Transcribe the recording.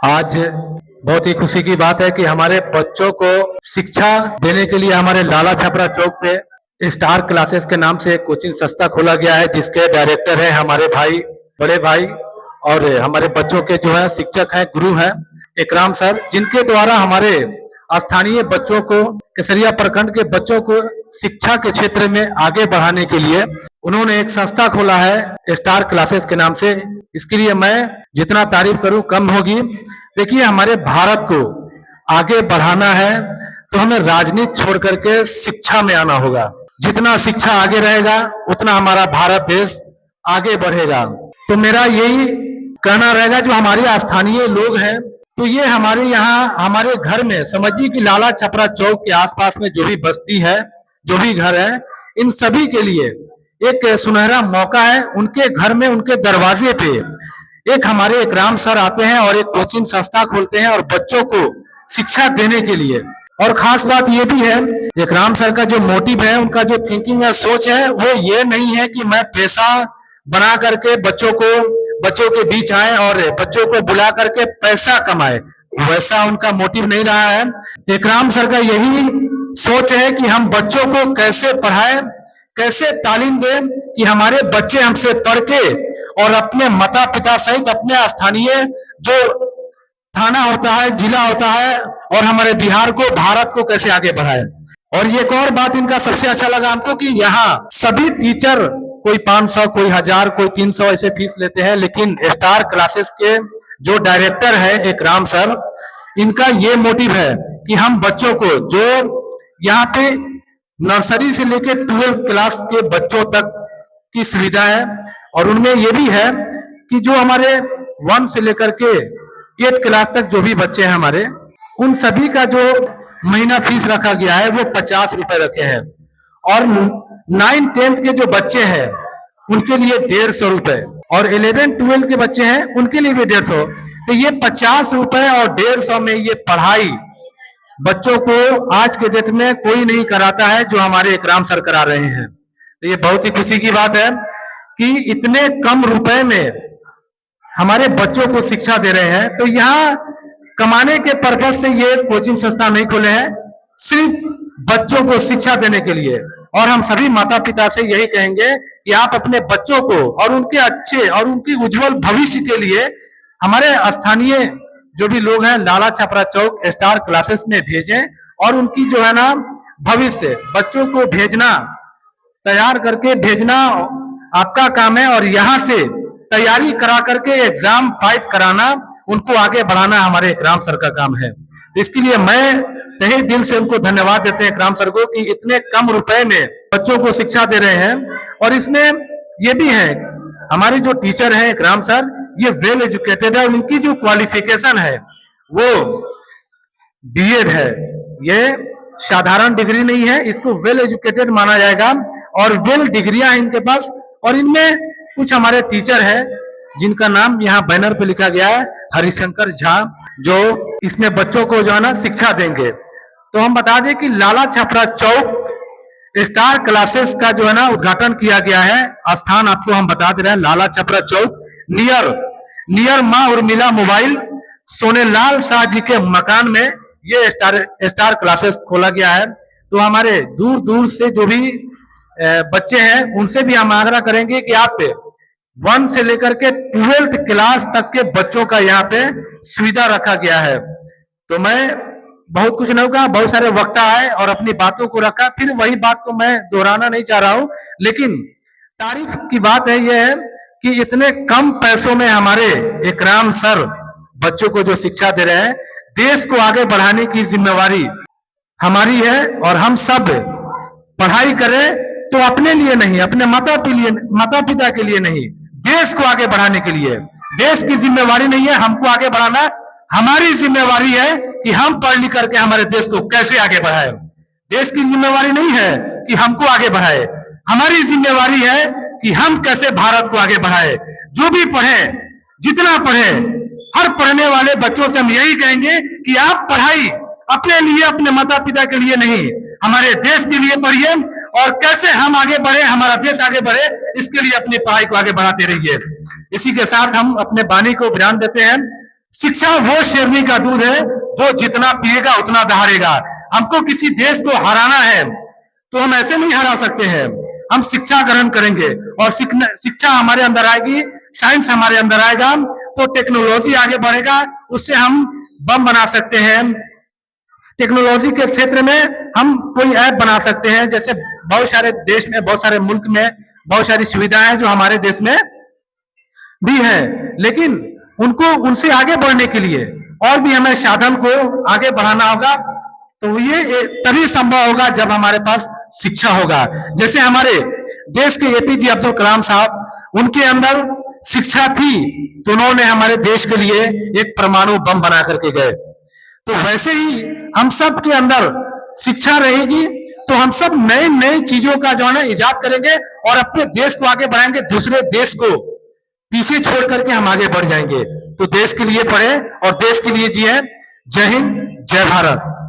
आज बहुत ही खुशी की बात है कि हमारे बच्चों को शिक्षा देने के लिए हमारे लाला छपरा चौक पे स्टार क्लासेस के नाम से एक कोचिंग संस्था खोला गया है, जिसके डायरेक्टर हैं हमारे भाई, बड़े भाई, और हमारे बच्चों के जो है शिक्षक हैं, गुरु हैं इकराम सर, जिनके द्वारा हमारे स्थानीय बच्चों को, केसरिया प्रखंड के बच्चों को शिक्षा के क्षेत्र में आगे बढ़ाने के लिए उन्होंने एक संस्था खोला है स्टार क्लासेस के नाम से। इसके लिए मैं जितना तारीफ करूं कम होगी। देखिए, हमारे भारत को आगे बढ़ाना है तो हमें राजनीति छोड़ करके शिक्षा में आना होगा। जितना शिक्षा आगे रहेगा उतना हमारा भारत देश आगे बढ़ेगा। तो मेरा यही कहना रहेगा, जो हमारे स्थानीय लोग हैं, तो ये हमारे यहाँ, हमारे घर में समझिए कि लाला छपरा चौक के आसपास में जो भी बस्ती है, जो भी घर है, इन सभी के लिए एक सुनहरा मौका है। उनके घर में, उनके दरवाजे पे एक हमारे इकराम सर आते हैं और एक कोचिंग संस्था खोलते हैं और बच्चों को शिक्षा देने के लिए। और खास बात ये भी है, इकराम सर का जो मोटिव है, उनका जो थिंकिंग है, सोच है, वो ये नहीं है कि मैं पैसा बना करके बच्चों के बीच आए और बच्चों को बुला करके पैसा कमाए, वैसा उनका मोटिव नहीं रहा है। इकराम सर का यही सोच है कि हम बच्चों को कैसे पढ़ाएं, कैसे तालीम दें कि हमारे बच्चे हमसे पढ़ के और अपने माता पिता सहित अपने स्थानीय जो थाना होता है, जिला होता है, और हमारे बिहार को, भारत को कैसे आगे बढ़ाए। और एक और बात इनका सबसे अच्छा लगा हमको कि यहाँ सभी टीचर, कोई 500, कोई 1000, कोई 300 ऐसे फीस लेते हैं, लेकिन स्टार क्लासेस के जो डायरेक्टर है इकराम सर, इनका ये मोटिव है कि हम बच्चों को, जो यहाँ पे नर्सरी से लेकर 12th क्लास के बच्चों तक की सुविधा है, और उनमें ये भी है कि जो हमारे 1 से लेकर के 8th क्लास तक जो भी बच्चे हैं हमारे, उन सभी का जो महीना फीस रखा गया है वो 50 रुपए रखे हैं। और 9th 10th के जो बच्चे हैं उनके लिए 150 रुपए, और 11th 12th के बच्चे हैं उनके लिए भी 150। तो ये 50 रुपए और 150 में ये पढ़ाई बच्चों को आज के डेट में कोई नहीं कराता है, जो हमारे इकराम सर करा रहे हैं। तो ये बहुत ही खुशी की बात है कि इतने कम रुपए में हमारे बच्चों को शिक्षा दे रहे हैं। तो यहाँ कमाने के पर्पज से ये कोचिंग संस्था नहीं खोले हैं, सिर्फ बच्चों को शिक्षा देने के लिए। और हम सभी माता पिता से यही कहेंगे कि आप अपने बच्चों को और उनके अच्छे और उनकी उज्जवल भविष्य के लिए हमारे स्थानीय जो भी लोग हैं लाला छपरा चौक स्टार क्लासेस में भेजें, और उनकी जो है ना भविष्य, बच्चों को भेजना, तैयार करके भेजना आपका काम है, और यहाँ से तैयारी करा करके एग्जाम फाइट कराना, उनको आगे बढ़ाना हमारे इकराम सर का काम है। तो इसके लिए मैं तहे दिल से उनको धन्यवाद देते हैं इकराम सर को कि इतने कम रुपए में बच्चों को शिक्षा दे रहे हैं। और इसमें ये भी है, हमारे जो टीचर हैं इकराम सर, ये वेल एजुकेटेड है, उनकी जो क्वालिफिकेशन है वो बीएड है। ये साधारण डिग्री नहीं है, इसको वेल एजुकेटेड माना जाएगा, और वेल डिग्रियां इनके पास। और इनमें कुछ हमारे टीचर हैं जिनका नाम यहाँ बैनर पे लिखा गया है, हरिशंकर झा, जो इसमें बच्चों को जो है ना शिक्षा देंगे। तो हम बता दें कि लाला छपरा चौक स्टार क्लासेस का जो है ना उद्घाटन किया गया है। स्थान आपको हम बता दे रहे हैं, लाला छपरा चौक, नियर माँ उर्मिला मोबाइल, सोनेलाल शाह जी के मकान में ये स्टार क्लासेस खोला गया है। तो हमारे दूर दूर से जो भी बच्चे हैं उनसे भी हम आग्रह करेंगे कि आप 1 से लेकर के 12th क्लास तक के बच्चों का यहाँ पे सुविधा रखा गया है। तो मैं बहुत कुछ नहीं कहा, बहुत सारे वक्ता आए और अपनी बातों को रखा, फिर वही बात को मैं दोहराना नहीं चाह रहा हूं, लेकिन तारीफ की बात है यह है कि इतने कम पैसों में हमारे इकराम सर बच्चों को जो शिक्षा दे रहे हैं, देश को आगे बढ़ाने की जिम्मेवारी हमारी है। और हम सब पढ़ाई करें तो अपने लिए नहीं, अपने माता पिता के लिए नहीं, देश को आगे बढ़ाने के लिए। देश की जिम्मेवारी नहीं है हमको आगे बढ़ाना, हमारी जिम्मेवारी है कि हम पढ़ लिख करके हमारे देश को कैसे आगे बढ़ाए। देश की जिम्मेवारी नहीं है कि हमको आगे बढ़ाए, हमारी जिम्मेवारी है कि हम कैसे भारत को आगे बढ़ाए। जो भी पढ़े, जितना पढ़े, हर पढ़ने वाले बच्चों से हम यही कहेंगे कि आप पढ़ाई अपने लिए, अपने माता पिता के लिए नहीं, हमारे देश के लिए पढ़िए, और कैसे हम आगे बढ़े, हमारा देश आगे बढ़े, इसके लिए अपनी पढ़ाई को आगे बढ़ाते रहिए। इसी के साथ हम अपने वाणी को विराम देते हैं। शिक्षा वो शेरनी का दूध है जो जितना पिएगा उतना दहाड़ेगा। हमको किसी देश को हराना है तो हम ऐसे नहीं हरा सकते हैं। हम शिक्षा ग्रहण करेंगे और शिक्षा हमारे अंदर आएगी, साइंस हमारे अंदर आएगा तो टेक्नोलॉजी आगे बढ़ेगा, उससे हम बम बना सकते हैं। टेक्नोलॉजी के क्षेत्र में हम कोई ऐप बना सकते हैं, जैसे बहुत सारे देश में, बहुत सारे मुल्क में बहुत सारी सुविधाएं जो हमारे देश में भी है, लेकिन उनको उनसे आगे बढ़ने के लिए और भी हमें साधन को आगे बढ़ाना होगा। तो ये तभी संभव होगा जब हमारे पास शिक्षा होगा। जैसे हमारे देश के एपीजे अब्दुल कलाम साहब, उनके अंदर शिक्षा थी तो उन्होंने हमारे देश के लिए एक परमाणु बम बना करके गए। तो वैसे ही हम सब के अंदर शिक्षा रहेगी तो हम सब नई नई चीजों का जो है ना इजाद करेंगे और अपने देश को आगे बढ़ाएंगे, दूसरे देश को पीछे छोड़ करके हम आगे बढ़ जाएंगे। तो देश के लिए पढ़े और देश के लिए जिए। जय हिंद, जय भारत।